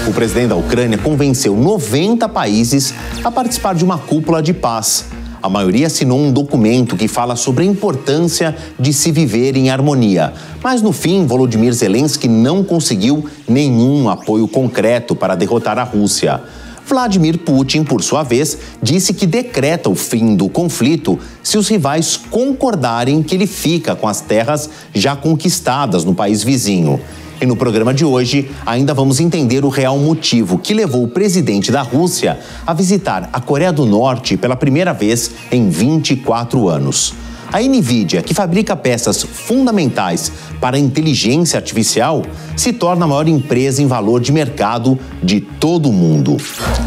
O presidente da Ucrânia convenceu 90 países a participar de uma cúpula de paz. A maioria assinou um documento que fala sobre a importância de se viver em harmonia. Mas, no fim, Volodymyr Zelensky não conseguiu nenhum apoio concreto para derrotar a Rússia. Vladimir Putin, por sua vez, disse que decreta o fim do conflito se os rivais concordarem que ele fica com as terras já conquistadas no país vizinho. E no programa de hoje, ainda vamos entender o real motivo que levou o presidente da Rússia a visitar a Coreia do Norte pela primeira vez em 24 anos. A NVIDIA, que fabrica peças fundamentais para a inteligência artificial, se torna a maior empresa em valor de mercado de todo o mundo.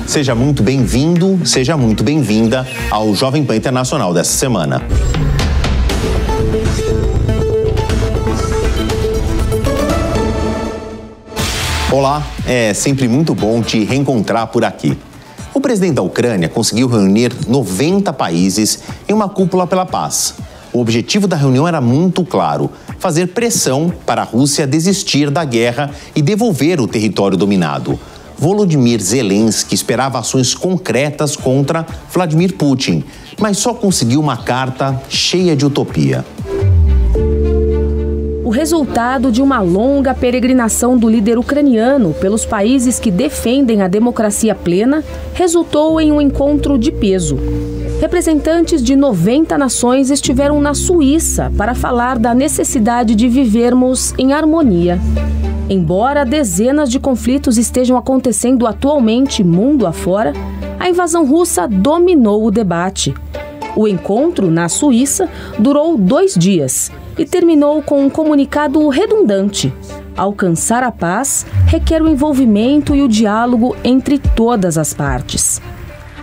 Seja muito bem-vindo, seja muito bem-vinda ao Jovem Pan Internacional dessa semana. Olá, é sempre muito bom te reencontrar por aqui. O presidente da Ucrânia conseguiu reunir 90 países em uma cúpula pela paz. O objetivo da reunião era muito claro: fazer pressão para a Rússia desistir da guerra e devolver o território dominado. Volodymyr Zelensky esperava ações concretas contra Vladimir Putin, mas só conseguiu uma carta cheia de utopia. O resultado de uma longa peregrinação do líder ucraniano pelos países que defendem a democracia plena resultou em um encontro de peso. Representantes de 90 nações estiveram na Suíça para falar da necessidade de vivermos em harmonia. Embora dezenas de conflitos estejam acontecendo atualmente mundo afora, a invasão russa dominou o debate. O encontro, na Suíça, durou 2 dias e terminou com um comunicado redundante. Alcançar a paz requer o envolvimento e o diálogo entre todas as partes.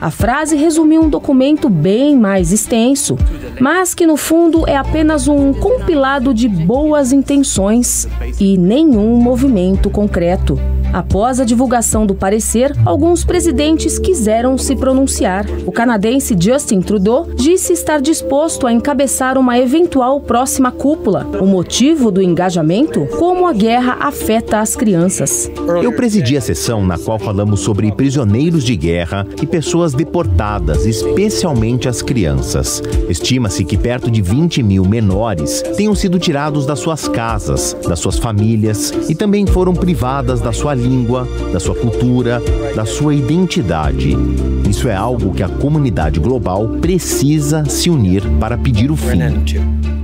A frase resumiu um documento bem mais extenso, mas que no fundo é apenas um compilado de boas intenções e nenhum movimento concreto. Após a divulgação do parecer, alguns presidentes quiseram se pronunciar. O canadense Justin Trudeau disse estar disposto a encabeçar uma eventual próxima cúpula. O motivo do engajamento? Como a guerra afeta as crianças. Eu presidi a sessão na qual falamos sobre prisioneiros de guerra e pessoas deportadas, especialmente as crianças. Estima-se que perto de 20 mil menores tenham sido tirados das suas casas, das suas famílias e também foram privadas da sua língua, da sua cultura, da sua identidade. Isso é algo que a comunidade global precisa se unir para pedir o fim.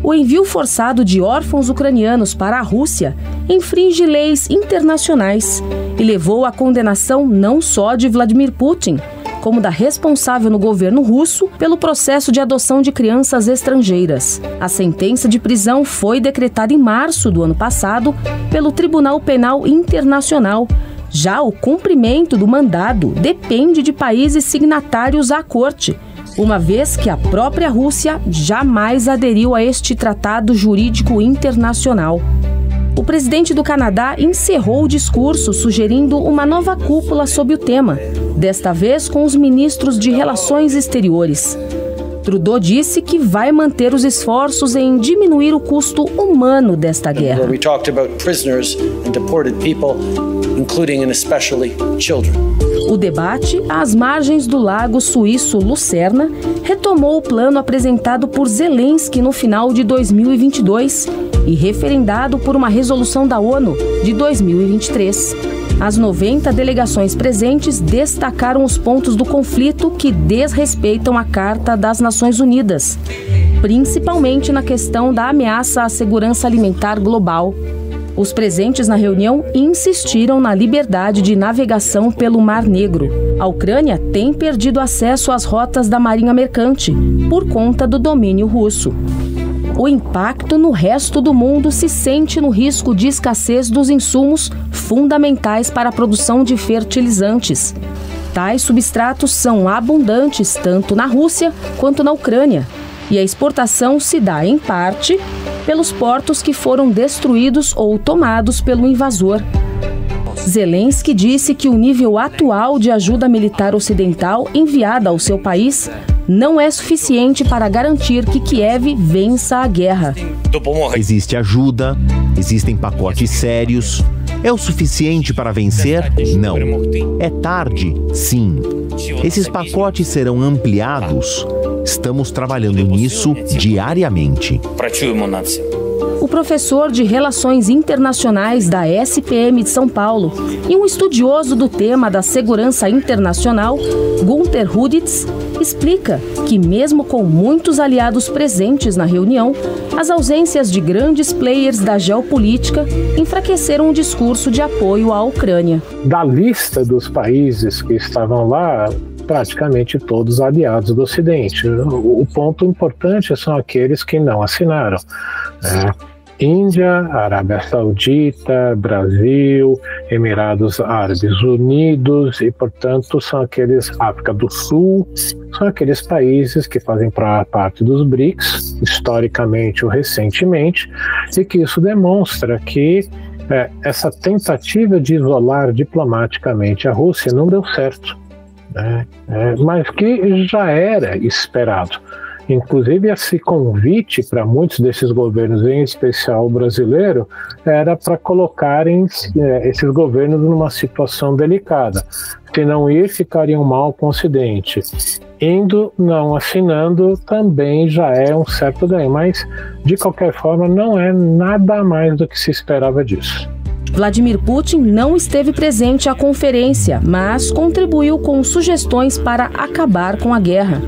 O envio forçado de órfãos ucranianos para a Rússia infringe leis internacionais e levou à condenação não só de Vladimir Putin, como da responsável no governo russo pelo processo de adoção de crianças estrangeiras. A sentença de prisão foi decretada em março do ano passado pelo Tribunal Penal Internacional. Já o cumprimento do mandado depende de países signatários à corte, uma vez que a própria Rússia jamais aderiu a este tratado jurídico internacional. O presidente do Canadá encerrou o discurso sugerindo uma nova cúpula sobre o tema, desta vez com os ministros de Relações Exteriores. Trudeau disse que vai manter os esforços em diminuir o custo humano desta guerra. O debate, às margens do lago suíço Lucerna, retomou o plano apresentado por Zelensky no final de 2022 e referendado por uma resolução da ONU de 2023. As 90 delegações presentes destacaram os pontos do conflito que desrespeitam a Carta das Nações Unidas, principalmente na questão da ameaça à segurança alimentar global. Os presentes na reunião insistiram na liberdade de navegação pelo Mar Negro. A Ucrânia tem perdido acesso às rotas da Marinha Mercante por conta do domínio russo. O impacto no resto do mundo se sente no risco de escassez dos insumos fundamentais para a produção de fertilizantes. Tais substratos são abundantes tanto na Rússia quanto na Ucrânia, e a exportação se dá, em parte, pelos portos que foram destruídos ou tomados pelo invasor. Zelensky disse que o nível atual de ajuda militar ocidental enviada ao seu país não é suficiente para garantir que Kiev vença a guerra. Existe ajuda, existem pacotes sérios, É o suficiente para vencer? Não. É tarde? Sim. Esses pacotes serão ampliados? Estamos trabalhando nisso diariamente. O professor de Relações Internacionais da SPM de São Paulo e um estudioso do tema da segurança internacional, Gunther Huditz, explica que mesmo com muitos aliados presentes na reunião, as ausências de grandes players da geopolítica enfraqueceram o discurso de apoio à Ucrânia. Da lista dos países que estavam lá, praticamente todos aliados do Ocidente. O ponto importante são aqueles que não assinaram. Índia, Arábia Saudita, Brasil, Emirados Árabes Unidos e, portanto, são aqueles, África do Sul, são aqueles países que fazem parte dos BRICS, historicamente ou recentemente, e que isso demonstra que essa tentativa de isolar diplomaticamente a Rússia não deu certo, mas que já era esperado. Inclusive, esse convite para muitos desses governos, em especial o brasileiro, era para colocarem esses governos numa situação delicada. Se não ir, ficariam mal com o Ocidente. Indo, não assinando, também já é um certo ganho, mas, de qualquer forma, não é nada mais do que se esperava disso. Vladimir Putin não esteve presente à conferência, mas contribuiu com sugestões para acabar com a guerra.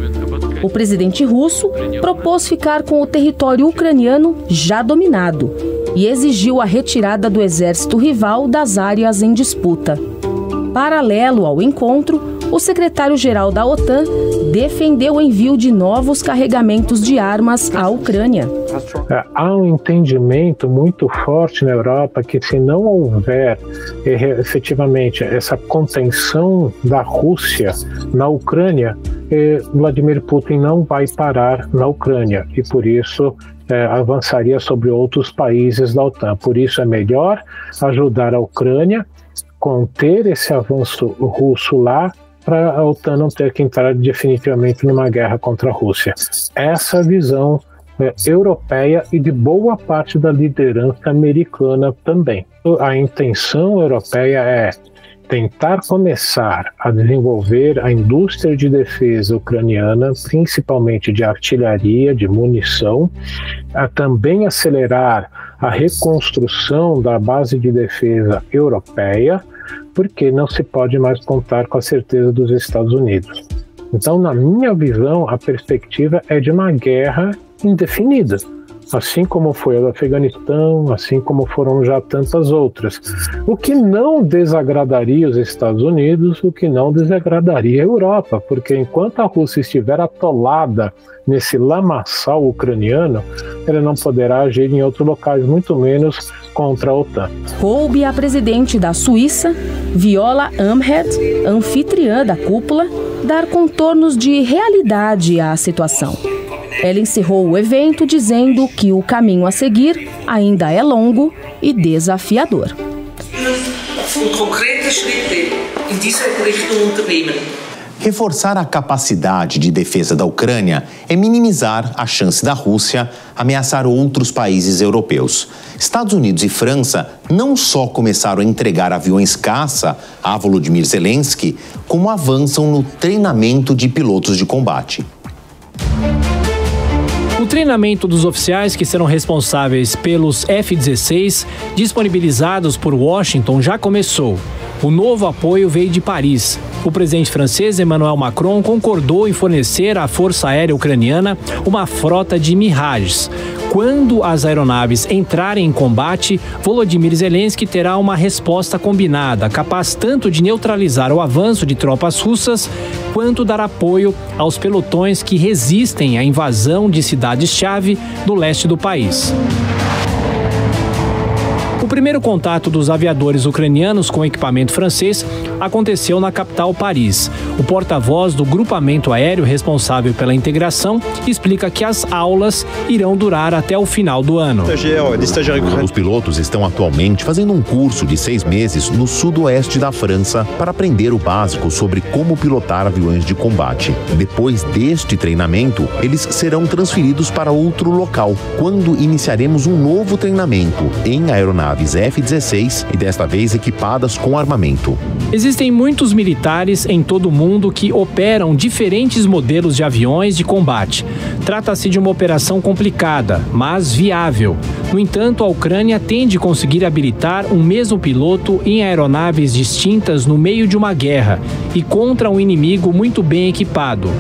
O presidente russo propôs ficar com o território ucraniano já dominado e exigiu a retirada do exército rival das áreas em disputa. Paralelo ao encontro, o secretário-geral da OTAN defendeu o envio de novos carregamentos de armas à Ucrânia. Há um entendimento muito forte na Europa que, se não houver efetivamente essa contenção da Rússia na Ucrânia, Vladimir Putin não vai parar na Ucrânia e, por isso, avançaria sobre outros países da OTAN. Por isso, é melhor ajudar a Ucrânia, conter esse avanço russo lá, para a OTAN não ter que entrar definitivamente numa guerra contra a Rússia. Essa visão europeia e de boa parte da liderança americana também. A intenção europeia é tentar começar a desenvolver a indústria de defesa ucraniana, principalmente de artilharia, de munição, a também acelerar a reconstrução da base de defesa europeia, porque não se pode mais contar com a certeza dos Estados Unidos. Então, na minha visão, a perspectiva é de uma guerra indefinida, assim como foi a do Afeganistão, assim como foram já tantas outras. O que não desagradaria os Estados Unidos, o que não desagradaria a Europa, porque enquanto a Rússia estiver atolada nesse lamaçal ucraniano, ela não poderá agir em outros locais, muito menos contra a OTAN. Coube à presidente da Suíça, Viola Amherd, anfitriã da cúpula, dar contornos de realidade à situação. Ela encerrou o evento dizendo que o caminho a seguir ainda é longo e desafiador. Reforçar a capacidade de defesa da Ucrânia é minimizar a chance da Rússia ameaçar outros países europeus. Estados Unidos e França não só começaram a entregar aviões caça a Volodymyr Zelensky, como avançam no treinamento de pilotos de combate. O treinamento dos oficiais que serão responsáveis pelos F-16 disponibilizados por Washington já começou. O novo apoio veio de Paris. O presidente francês Emmanuel Macron concordou em fornecer à Força Aérea Ucraniana uma frota de Mirages. Quando as aeronaves entrarem em combate, Volodymyr Zelensky terá uma resposta combinada, capaz tanto de neutralizar o avanço de tropas russas, quanto dar apoio aos pelotões que resistem à invasão de cidades-chave do leste do país. O primeiro contato dos aviadores ucranianos com equipamento francês aconteceu na capital Paris. O porta-voz do grupamento aéreo responsável pela integração explica que as aulas irão durar até o final do ano. Os pilotos estão atualmente fazendo um curso de 6 meses no sudoeste da França para aprender o básico sobre como pilotar aviões de combate. Depois deste treinamento, eles serão transferidos para outro local, quando iniciaremos um novo treinamento em aeronaves F-16 e desta vez equipadas com armamento. Existem muitos militares em todo o mundo que operam diferentes modelos de aviões de combate. Trata-se de uma operação complicada, mas viável. No entanto, a Ucrânia tem de conseguir habilitar um mesmo piloto em aeronaves distintas no meio de uma guerra e contra um inimigo muito bem equipado.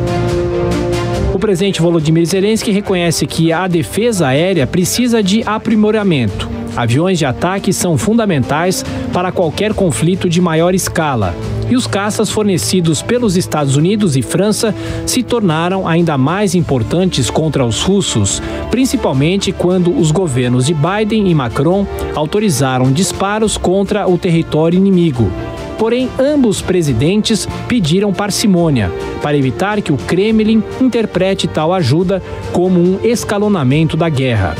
O presidente Volodymyr Zelensky reconhece que a defesa aérea precisa de aprimoramento. Aviões de ataque são fundamentais para qualquer conflito de maior escala. E os caças fornecidos pelos Estados Unidos e França se tornaram ainda mais importantes contra os russos, principalmente quando os governos de Biden e Macron autorizaram disparos contra o território inimigo. Porém, ambos presidentes pediram parcimônia para evitar que o Kremlin interprete tal ajuda como um escalonamento da guerra.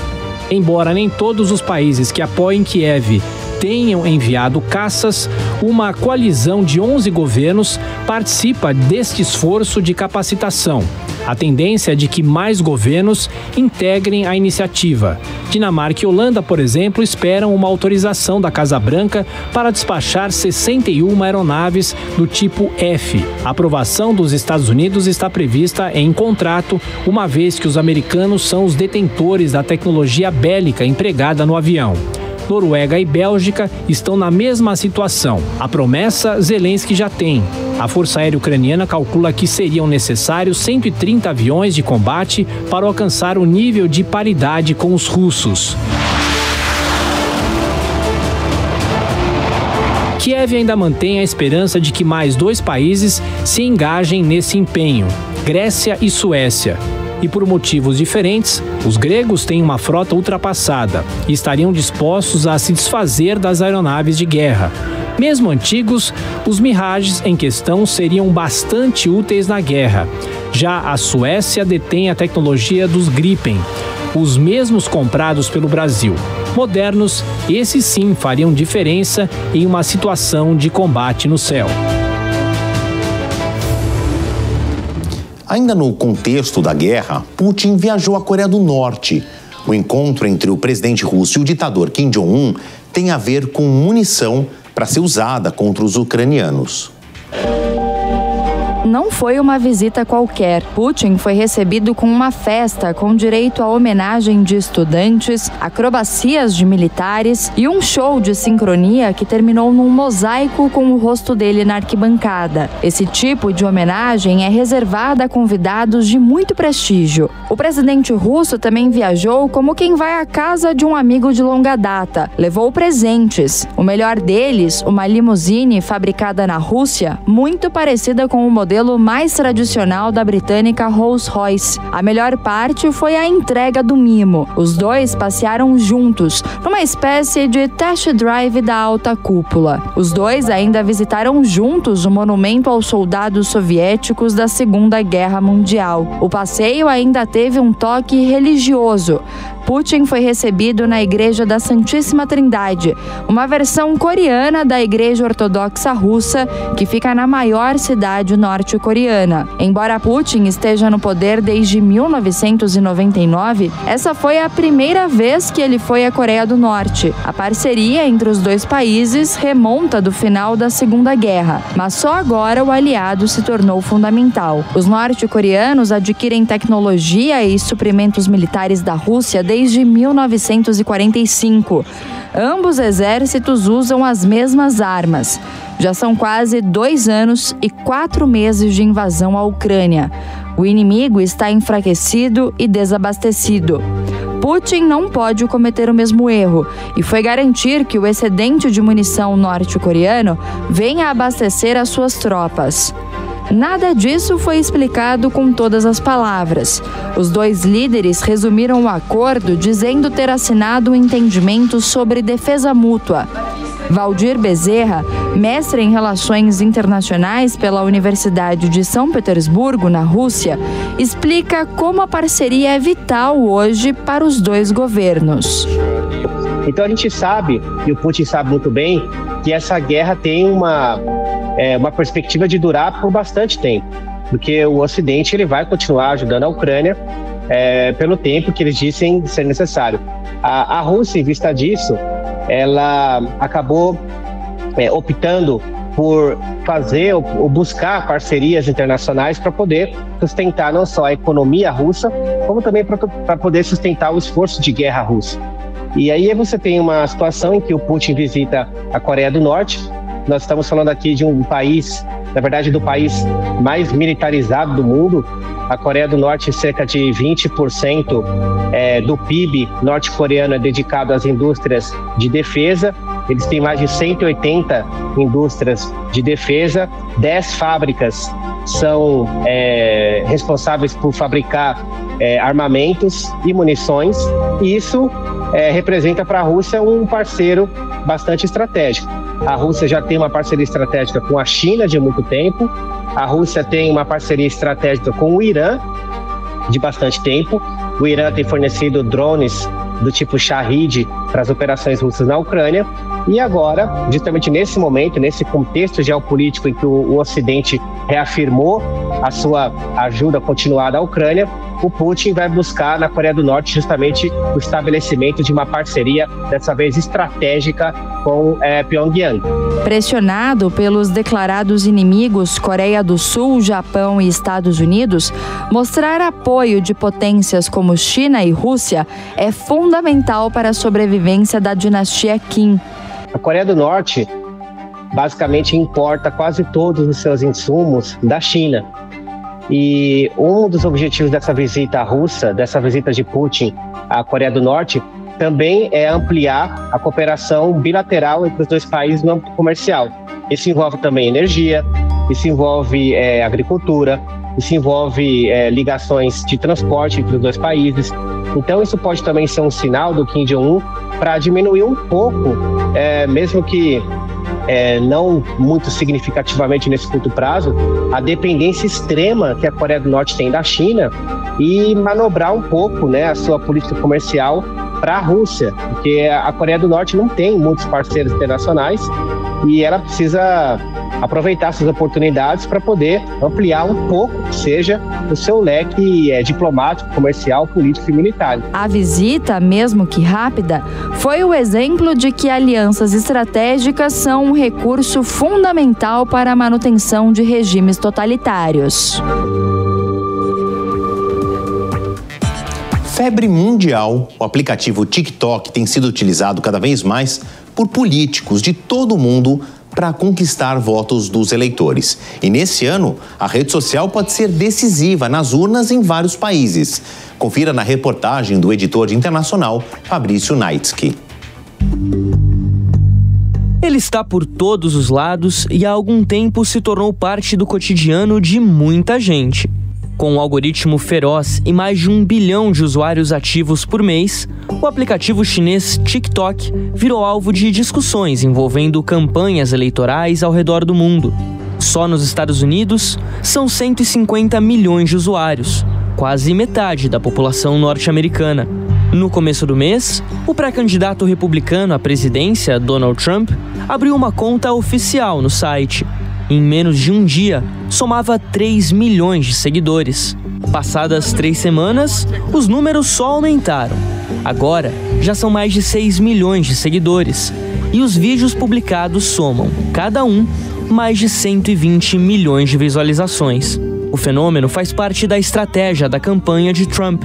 Embora nem todos os países que apoiam Kiev tenham enviado caças, uma coalizão de 11 governos participa deste esforço de capacitação. A tendência é de que mais governos integrem a iniciativa. Dinamarca e Holanda, por exemplo, esperam uma autorização da Casa Branca para despachar 61 aeronaves do tipo F. A aprovação dos Estados Unidos está prevista em contrato, uma vez que os americanos são os detentores da tecnologia bélica empregada no avião. Noruega e Bélgica estão na mesma situação. A promessa Zelensky já tem. A Força Aérea Ucraniana calcula que seriam necessários 130 aviões de combate para alcançar o nível de paridade com os russos. Kiev ainda mantém a esperança de que mais 2 países se engajem nesse empenho: Grécia e Suécia. E por motivos diferentes, os gregos têm uma frota ultrapassada e estariam dispostos a se desfazer das aeronaves de guerra. Mesmo antigos, os Mirages em questão seriam bastante úteis na guerra. Já a Suécia detém a tecnologia dos Gripen, os mesmos comprados pelo Brasil. Modernos, esses sim fariam diferença em uma situação de combate no céu. Ainda no contexto da guerra, Putin viajou à Coreia do Norte. O encontro entre o presidente russo e o ditador Kim Jong-un tem a ver com munição para ser usada contra os ucranianos. Não foi uma visita qualquer. Putin foi recebido com uma festa com direito à homenagem de estudantes, acrobacias de militares e um show de sincronia que terminou num mosaico com o rosto dele na arquibancada. Esse tipo de homenagem é reservada a convidados de muito prestígio. O presidente russo também viajou como quem vai à casa de um amigo de longa data. Levou presentes. O melhor deles, uma limusine fabricada na Rússia, muito parecida com o modelo mais tradicional da britânica Rolls-Royce. A melhor parte foi a entrega do mimo. Os dois passearam juntos, numa espécie de test drive da alta cúpula. Os dois ainda visitaram juntos o monumento aos soldados soviéticos da Segunda Guerra Mundial. O passeio ainda teve um toque religioso. Putin foi recebido na Igreja da Santíssima Trindade, uma versão coreana da Igreja Ortodoxa Russa, que fica na maior cidade norte-coreana. Embora Putin esteja no poder desde 1999, essa foi a primeira vez que ele foi à Coreia do Norte. A parceria entre os dois países remonta do final da Segunda Guerra, mas só agora o aliado se tornou fundamental. Os norte-coreanos adquirem tecnologia e suprimentos militares da Rússia desde 1945. Ambos exércitos usam as mesmas armas. Já são quase 2 anos e 4 meses de invasão à Ucrânia. O inimigo está enfraquecido e desabastecido. Putin não pode cometer o mesmo erro e foi garantir que o excedente de munição norte-coreano venha abastecer as suas tropas. Nada disso foi explicado com todas as palavras. Os dois líderes resumiram o acordo dizendo ter assinado um entendimento sobre defesa mútua. Valdir Bezerra, mestre em Relações Internacionais pela Universidade de São Petersburgo, na Rússia, explica como a parceria é vital hoje para os dois governos. Então a gente sabe, e o Putin sabe muito bem, que essa guerra tem uma perspectiva de durar por bastante tempo, porque o Ocidente ele vai continuar ajudando a Ucrânia pelo tempo que eles dizem ser necessário. A Rússia, em vista disso, ela acabou optando por fazer ou buscar parcerias internacionais para poder sustentar não só a economia russa, como também para poder sustentar o esforço de guerra russo. E aí você tem uma situação em que o Putin visita a Coreia do Norte. Nós estamos falando aqui de um país, na verdade, do país mais militarizado do mundo. A Coreia do Norte, cerca de 20% do PIB norte-coreano é dedicado às indústrias de defesa. Eles têm mais de 180 indústrias de defesa, 10 fábricas são responsáveis por fabricar armamentos e munições, e isso representa para a Rússia um parceiro bastante estratégico. A Rússia já tem uma parceria estratégica com a China de muito tempo, a Rússia tem uma parceria estratégica com o Irã de bastante tempo. O Irã tem fornecido drones do tipo Shahid para as operações russas na Ucrânia. E agora, justamente nesse momento, nesse contexto geopolítico em que o Ocidente reafirmou a sua ajuda continuada à Ucrânia, o Putin vai buscar na Coreia do Norte justamente o estabelecimento de uma parceria, dessa vez estratégica, com Pyongyang. Pressionado pelos declarados inimigos Coreia do Sul, Japão e Estados Unidos, mostrar apoio de potências como China e Rússia é fundamental para a sobrevivência da dinastia Kim. A Coreia do Norte basicamente importa quase todos os seus insumos da China. E um dos objetivos dessa visita russa, dessa visita de Putin à Coreia do Norte, também é ampliar a cooperação bilateral entre os dois países no âmbito comercial. Isso envolve também energia, isso envolve agricultura, isso envolve ligações de transporte entre os dois países. Então isso pode também ser um sinal do Kim Jong-un para diminuir um pouco, mesmo que não muito significativamente nesse curto prazo, a dependência extrema que a Coreia do Norte tem da China e manobrar um pouco, a sua política comercial para a Rússia, porque a Coreia do Norte não tem muitos parceiros internacionais e ela precisa aproveitar essas oportunidades para poder ampliar um pouco, que seja, o seu leque diplomático, comercial, político e militar. A visita, mesmo que rápida, foi o exemplo de que alianças estratégicas são um recurso fundamental para a manutenção de regimes totalitários. Febre mundial, o aplicativo TikTok tem sido utilizado cada vez mais por políticos de todo o mundo para conquistar votos dos eleitores. E nesse ano, a rede social pode ser decisiva nas urnas em vários países. Confira na reportagem do editor internacional Fabrício Naitsky. Ele está por todos os lados e há algum tempo se tornou parte do cotidiano de muita gente. Com um algoritmo feroz e mais de 1 bilhão de usuários ativos por mês, o aplicativo chinês TikTok virou alvo de discussões envolvendo campanhas eleitorais ao redor do mundo. Só nos Estados Unidos, são 150 milhões de usuários, quase metade da população norte-americana. No começo do mês, o pré-candidato republicano à presidência, Donald Trump, abriu uma conta oficial no site. Em menos de um dia, somava 3 milhões de seguidores. Passadas 3 semanas, os números só aumentaram. Agora, já são mais de 6 milhões de seguidores. E os vídeos publicados somam, cada um, mais de 120 milhões de visualizações. O fenômeno faz parte da estratégia da campanha de Trump,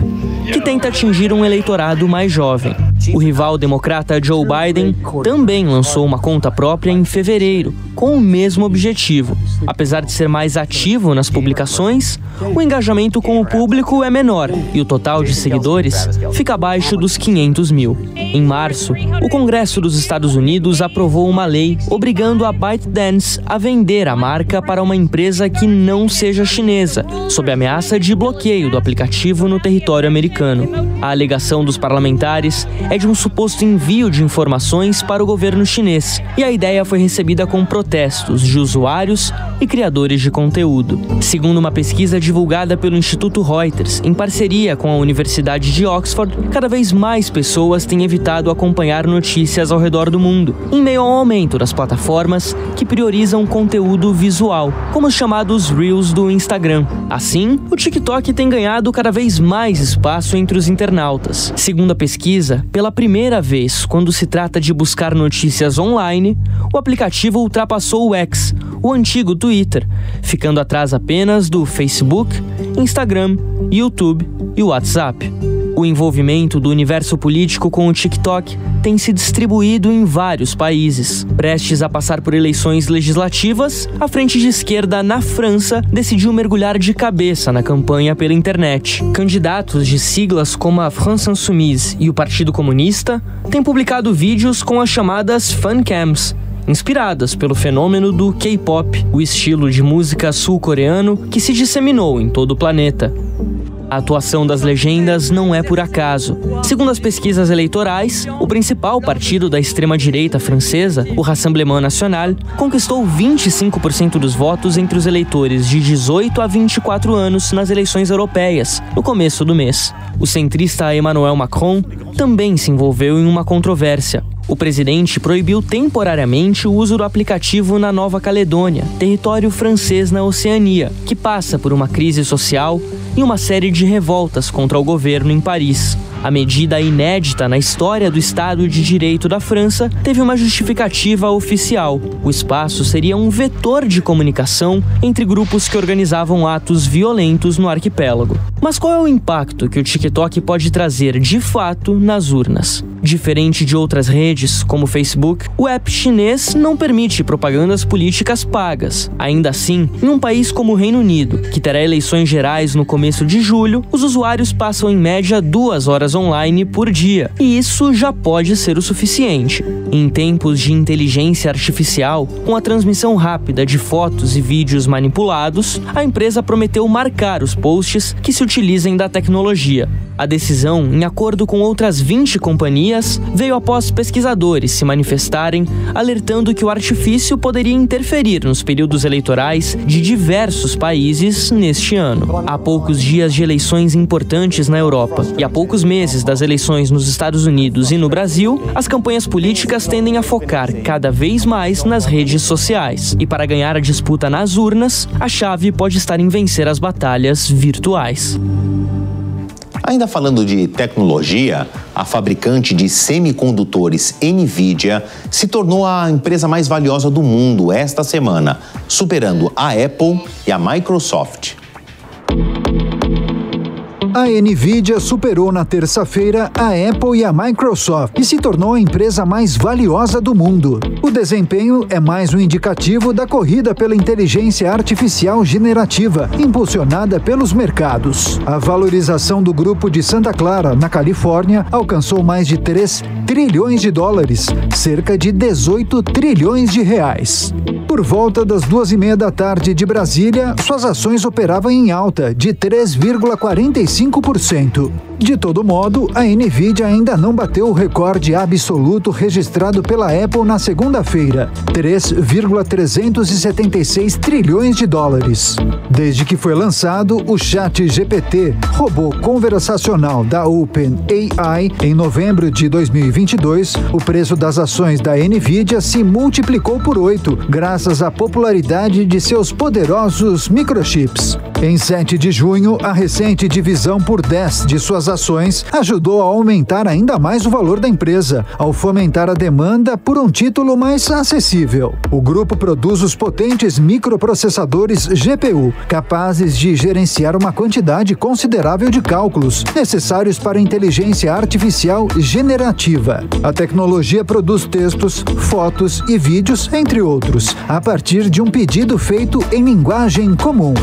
que tenta atingir um eleitorado mais jovem. O rival democrata Joe Biden também lançou uma conta própria em fevereiro, com o mesmo objetivo. Apesar de ser mais ativo nas publicações, o engajamento com o público é menor e o total de seguidores fica abaixo dos 500 mil. Em março, o Congresso dos Estados Unidos aprovou uma lei obrigando a ByteDance a vender a marca para uma empresa que não seja chinesa, sob ameaça de bloqueio do aplicativo no território americano. A alegação dos parlamentares é de um suposto envio de informações para o governo chinês, e a ideia foi recebida com protestos de usuários e criadores de conteúdo. Segundo uma pesquisa divulgada pelo Instituto Reuters, em parceria com a Universidade de Oxford, cada vez mais pessoas têm evitado acompanhar notícias ao redor do mundo, em meio ao aumento das plataformas que priorizam conteúdo visual, como os chamados Reels do Instagram. Assim, o TikTok tem ganhado cada vez mais espaço entre os internautas. Segundo a pesquisa, pela primeira vez, quando se trata de buscar notícias online, o aplicativo ultrapassou o X, o antigo Twitter, ficando atrás apenas do Facebook, Instagram, YouTube e WhatsApp. O envolvimento do universo político com o TikTok tem se distribuído em vários países. Prestes a passar por eleições legislativas, a frente de esquerda na França decidiu mergulhar de cabeça na campanha pela internet. Candidatos de siglas como a France Insoumise e o Partido Comunista têm publicado vídeos com as chamadas fancams, inspiradas pelo fenômeno do K-pop, o estilo de música sul-coreano que se disseminou em todo o planeta. A atuação das legendas não é por acaso. Segundo as pesquisas eleitorais, o principal partido da extrema-direita francesa, o Rassemblement National, conquistou 25% dos votos entre os eleitores de 18 a 24 anos nas eleições europeias, no começo do mês. O centrista Emmanuel Macron também se envolveu em uma controvérsia. O presidente proibiu temporariamente o uso do aplicativo na Nova Caledônia, território francês na Oceania, que passa por uma crise social e uma série de revoltas contra o governo em Paris. A medida inédita na história do Estado de Direito da França teve uma justificativa oficial. O espaço seria um vetor de comunicação entre grupos que organizavam atos violentos no arquipélago. Mas qual é o impacto que o TikTok pode trazer de fato nas urnas? Diferente de outras redes, como o Facebook, o app chinês não permite propagandas políticas pagas. Ainda assim, em um país como o Reino Unido, que terá eleições gerais no começo de julho, os usuários passam em média 2 horas online por dia, e isso já pode ser o suficiente. Em tempos de inteligência artificial, com a transmissão rápida de fotos e vídeos manipulados, a empresa prometeu marcar os posts que se utilizem da tecnologia. A decisão, em acordo com outras 20 companhias, veio após pesquisadores se manifestarem, alertando que o artifício poderia interferir nos períodos eleitorais de diversos países neste ano. Há poucos dias de eleições importantes na Europa e há poucos meses das eleições nos Estados Unidos e no Brasil, as campanhas políticas tendem a focar cada vez mais nas redes sociais. E para ganhar a disputa nas urnas, a chave pode estar em vencer as batalhas virtuais. Ainda falando de tecnologia, a fabricante de semicondutores NVIDIA se tornou a empresa mais valiosa do mundo esta semana, superando a Apple e a Microsoft. A NVIDIA superou na terça-feira a Apple e a Microsoft e se tornou a empresa mais valiosa do mundo. O desempenho é mais um indicativo da corrida pela inteligência artificial generativa, impulsionada pelos mercados. A valorização do grupo de Santa Clara, na Califórnia, alcançou mais de 3 trilhões de dólares, cerca de 18 trilhões de reais. Por volta das 2:30 da tarde de Brasília, suas ações operavam em alta de 3,45%. De todo modo, a NVIDIA ainda não bateu o recorde absoluto registrado pela Apple na segunda-feira, 3,376 trilhões de dólares. Desde que foi lançado, o ChatGPT, robô conversacional da OpenAI, em novembro de 2022, o preço das ações da NVIDIA se multiplicou por 8, graças à popularidade de seus poderosos microchips. Em 7 de junho, a recente divisão divisão por 10 de suas ações ajudou a aumentar ainda mais o valor da empresa, ao fomentar a demanda por um título mais acessível. O grupo produz os potentes microprocessadores GPU, capazes de gerenciar uma quantidade considerável de cálculos necessários para inteligência artificial generativa. A tecnologia produz textos, fotos e vídeos, entre outros, a partir de um pedido feito em linguagem comum.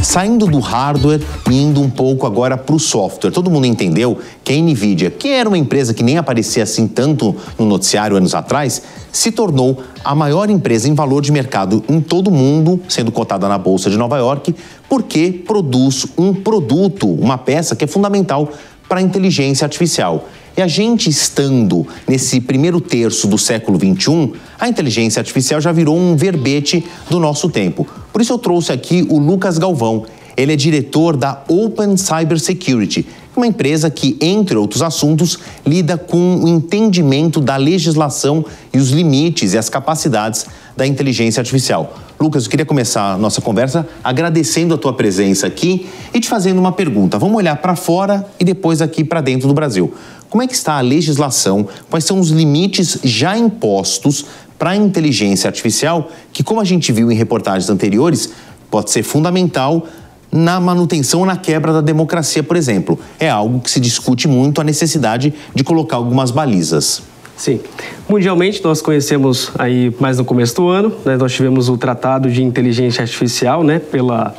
Saindo do hardware e indo um pouco agora para o software. Todo mundo entendeu que a NVIDIA, que era uma empresa que nem aparecia assim tanto no noticiário anos atrás, se tornou a maior empresa em valor de mercado em todo o mundo, sendo cotada na Bolsa de Nova York, porque produz um produto, uma peça que é fundamental para a inteligência artificial. E a gente estando nesse primeiro terço do século XXI, a inteligência artificial já virou um verbete do nosso tempo. Por isso eu trouxe aqui o Lucas Galvão. Ele é diretor da Open Cybersecurity, uma empresa que, entre outros assuntos, lida com o entendimento da legislação e os limites e as capacidades da inteligência artificial. Lucas, eu queria começar a nossa conversa agradecendo a tua presença aqui e te fazendo uma pergunta. Vamos olhar para fora e depois aqui para dentro do Brasil. Como é que está a legislação? Quais são os limites já impostos para a inteligência artificial, que, como a gente viu em reportagens anteriores, pode ser fundamental na manutenção ou na quebra da democracia, por exemplo. É algo que se discute muito, a necessidade de colocar algumas balizas. Sim. Mundialmente, nós conhecemos aí mais no começo do ano, né, nós tivemos o Tratado de Inteligência Artificial, né, pela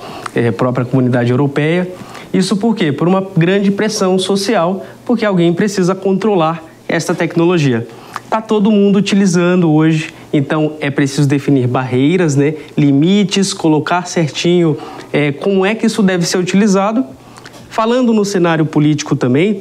própria Comunidade Europeia. Isso por quê? Por uma grande pressão social, porque alguém precisa controlar esta tecnologia. Está todo mundo utilizando hoje, então é preciso definir barreiras, né, limites, colocar certinho como é que isso deve ser utilizado. Falando no cenário político também,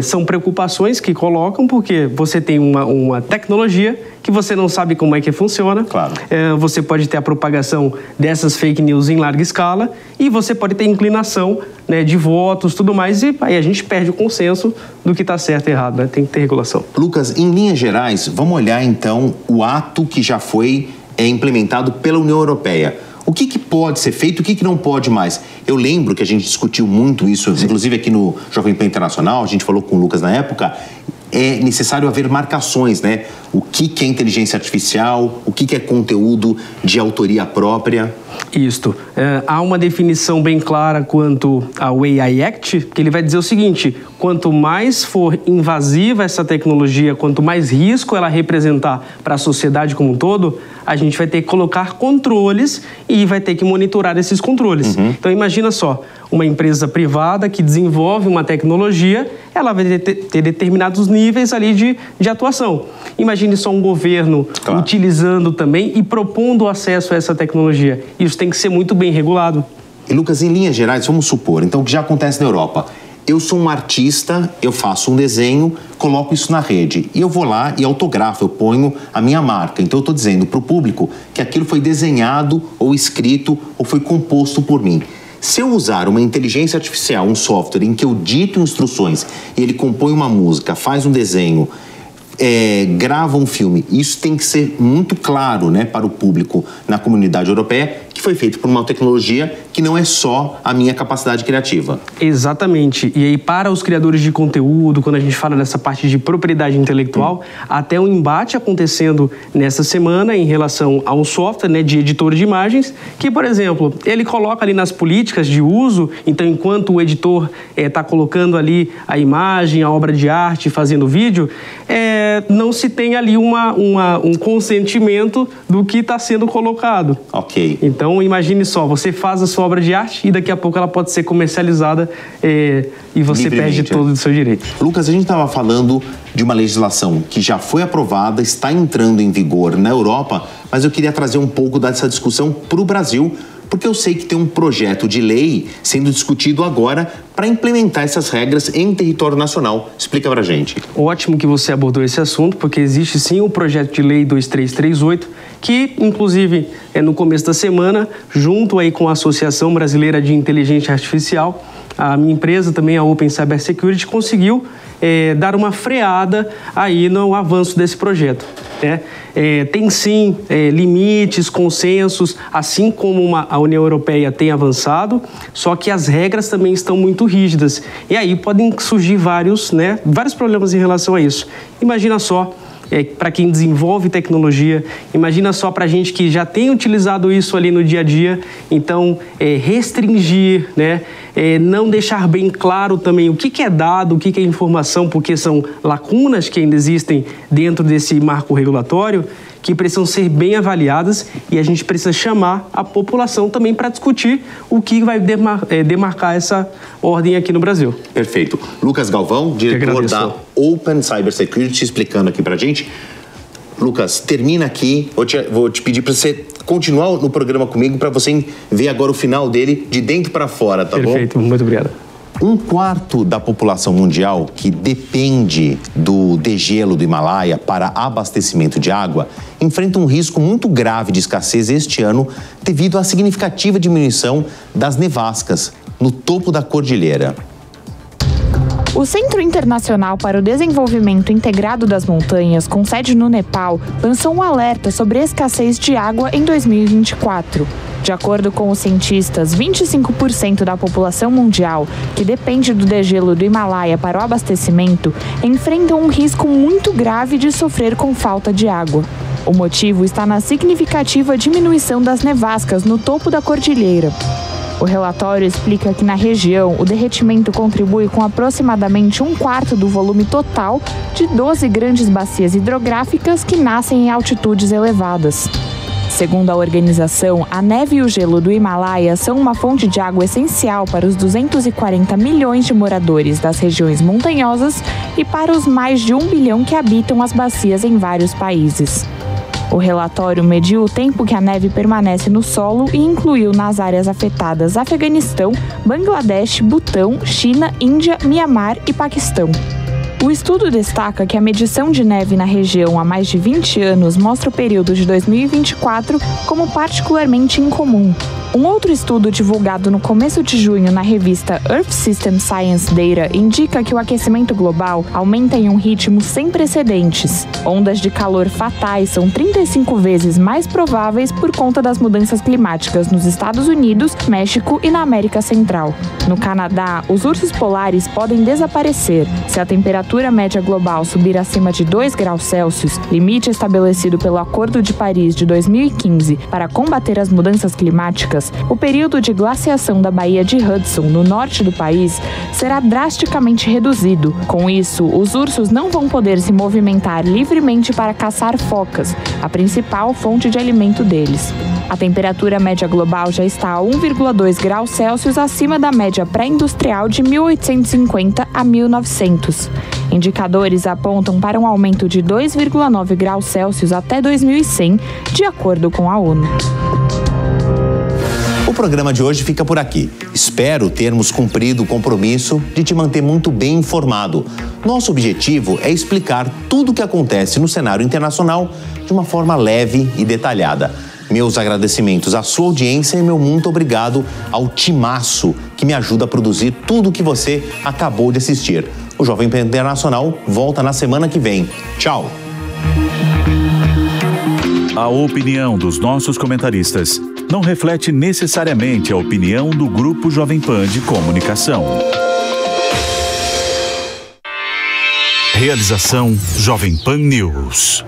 são preocupações que colocam, porque você tem uma tecnologia que você não sabe como é que funciona. Claro. Você pode ter a propagação dessas fake news em larga escala e você pode ter inclinação, né, de votos, tudo mais, e aí a gente perde o consenso do que está certo e errado, né? Tem que ter regulação. Lucas, em linhas gerais, vamos olhar então o ato que já foi implementado pela União Europeia. O que pode ser feito, o que não pode mais? Eu lembro que a gente discutiu muito isso, inclusive aqui no Jovem Pan Internacional, a gente falou com o Lucas na época, é necessário haver marcações, né? O que é inteligência artificial, o que é conteúdo de autoria própria. Isto. Há uma definição bem clara quanto ao AI Act, que ele vai dizer o seguinte: quanto mais for invasiva essa tecnologia, quanto mais risco ela representar para a sociedade como um todo, a gente vai ter que colocar controles e vai ter que monitorar esses controles. Então imagina só, uma empresa privada que desenvolve uma tecnologia, ela vai ter determinados níveis ali de atuação. Imagine só um governo utilizando também e propondo acesso a essa tecnologia. Isso tem que ser muito bem regulado. E Lucas, em linhas gerais, vamos supor, então o que já acontece na Europa? Eu sou um artista, eu faço um desenho, coloco isso na rede e eu vou lá e autografo, eu ponho a minha marca. Então eu estou dizendo para o público que aquilo foi desenhado ou escrito ou foi composto por mim. Se eu usar uma inteligência artificial, um software em que eu dito instruções e ele compõe uma música, faz um desenho, grava um filme, isso tem que ser muito claro, né, para o público na comunidade europeia, que foi feito por uma tecnologia que não é só a minha capacidade criativa. Exatamente. E aí, para os criadores de conteúdo, quando a gente fala dessa parte de propriedade intelectual, até um embate acontecendo nessa semana em relação a um software, né, de editor de imagens, que, por exemplo, ele coloca ali nas políticas de uso, então enquanto o editor está colocando ali a imagem, a obra de arte, fazendo vídeo, não se tem ali um consentimento do que está sendo colocado. Ok. Então, imagine só, você faz a sua obra de arte e daqui a pouco ela pode ser comercializada e você perde todo o seu direito. Lucas, a gente estava falando de uma legislação que já foi aprovada, está entrando em vigor na Europa, mas eu queria trazer um pouco dessa discussão para o Brasil, porque eu sei que tem um projeto de lei sendo discutido agora para implementar essas regras em território nacional. Explica pra gente. Ótimo que você abordou esse assunto, porque existe sim o projeto de lei 2338, que inclusive no começo da semana, junto aí com a Associação Brasileira de Inteligência Artificial, a minha empresa também, a Open Cybersecurity, conseguiu dar uma freada aí no avanço desse projeto. Tem sim limites, consensos, assim como a União Europeia tem avançado, só que as regras também estão muito rígidas. E aí podem surgir vários problemas em relação a isso. Imagina só, para quem desenvolve tecnologia, imagina só para a gente que já tem utilizado isso ali no dia a dia, então restringir, não deixar bem claro também o que é dado, o que é informação, porque são lacunas que ainda existem dentro desse marco regulatório, que precisam ser bem avaliadas, e a gente precisa chamar a população também para discutir o que vai demarcar essa ordem aqui no Brasil. Perfeito. Lucas Galvão, diretor da Open Cybersecurity, explicando aqui para a gente. Lucas, termina aqui. Vou te pedir para você continuar no programa comigo, para você ver agora o final dele de dentro para fora, tá bom? Perfeito, muito obrigado. 1/4 da população mundial que depende do degelo do Himalaia para abastecimento de água enfrenta um risco muito grave de escassez este ano devido à significativa diminuição das nevascas no topo da cordilheira. O Centro Internacional para o Desenvolvimento Integrado das Montanhas, com sede no Nepal, lançou um alerta sobre a escassez de água em 2024. De acordo com os cientistas, 25% da população mundial, que depende do degelo do Himalaia para o abastecimento, enfrentam um risco muito grave de sofrer com falta de água. O motivo está na significativa diminuição das nevascas no topo da cordilheira. O relatório explica que na região o derretimento contribui com aproximadamente 1/4 do volume total de 12 grandes bacias hidrográficas que nascem em altitudes elevadas. Segundo a organização, a neve e o gelo do Himalaia são uma fonte de água essencial para os 240 milhões de moradores das regiões montanhosas e para os mais de 1 bilhão que habitam as bacias em vários países. O relatório mediu o tempo que a neve permanece no solo e incluiu nas áreas afetadas Afeganistão, Bangladesh, Butão, China, Índia, Mianmar e Paquistão. O estudo destaca que a medição de neve na região há mais de 20 anos mostra o período de 2024 como particularmente incomum. Um outro estudo divulgado no começo de junho na revista Earth System Science Data indica que o aquecimento global aumenta em um ritmo sem precedentes. Ondas de calor fatais são 35 vezes mais prováveis por conta das mudanças climáticas nos Estados Unidos, México e na América Central. No Canadá, os ursos polares podem desaparecer se a temperatura média global subir acima de 2 graus Celsius, limite estabelecido pelo Acordo de Paris de 2015 para combater as mudanças climáticas. O período de glaciação da Baía de Hudson, no norte do país, será drasticamente reduzido. Com isso, os ursos não vão poder se movimentar livremente para caçar focas, a principal fonte de alimento deles. A temperatura média global já está a 1,2 graus Celsius acima da média pré-industrial de 1850 a 1900. Indicadores apontam para um aumento de 2,9 graus Celsius até 2100, de acordo com a ONU. O programa de hoje fica por aqui. Espero termos cumprido o compromisso de te manter muito bem informado. Nosso objetivo é explicar tudo o que acontece no cenário internacional de uma forma leve e detalhada. Meus agradecimentos à sua audiência e meu muito obrigado ao timaço que me ajuda a produzir tudo o que você acabou de assistir. O Jovem Pan Internacional volta na semana que vem. Tchau! A opinião dos nossos comentaristas não reflete necessariamente a opinião do Grupo Jovem Pan de Comunicação. Realização Jovem Pan News.